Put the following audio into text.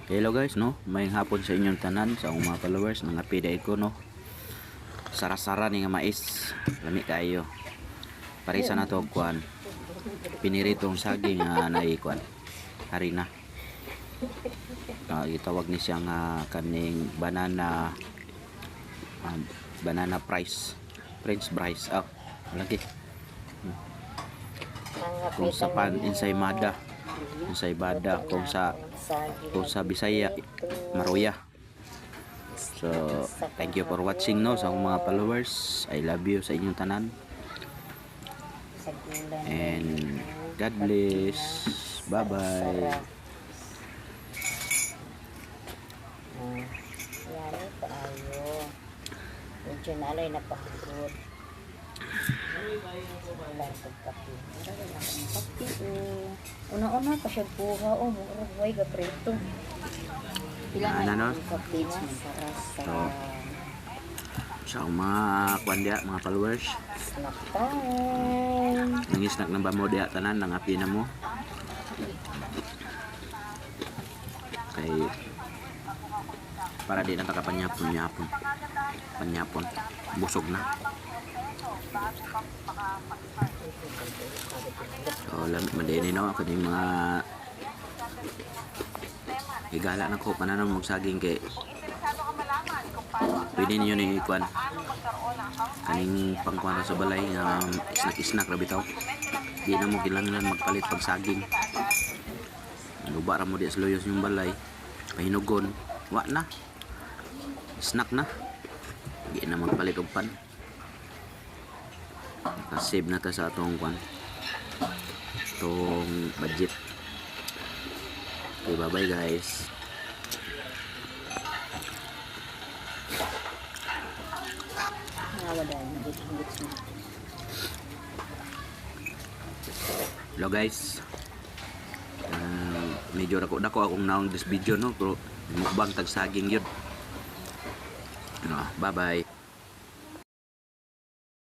Hello guys, no? May hapon sa inyong tanan sa mga followers ng apiday ko, no? Sara-sara ni nga mais. Lami kayo. Parisa na to kuan. Piniritong saging nga naikuan. Harina. Itawag ni siyang kaning banana banana fries. French fries. Lagi. Kung sa pan ensaymada. Ensaymada kung sa Bisaya maruya. So thank you for watching, no, sa akong mga followers. I love you sa inyong tanan, and God bless. Bye bye. Yan tayo. Medyo nalay na pahigod. Wala itong kape. Wala na akong kape. Una-una pa siya buha. Huwag ka preto. Pila na yung kape para sa mga kuan mga followers. snack time. Nangisnak na ba mo diya tanan ng api na mo? Kay para di na taka panyapon busog na. So lamit man din, no, kaning mga higala na ko pananaw magsaging kay pwede niyo ni ikuan kaning pangkuan sa balay nga isnak ra bitaw. Di na mo kinahanglan magpalit pag saging. Luba ra mo di sa loyos yung balay, pahinugon wa na, snack na, di na magpalit og pan. Nakasave na ta sa atong kuan, itong budget. Okay, bye bye guys. Hello guys, medyo dako akong naong this video, no, pero mukbang tag saging yun. Bye bye.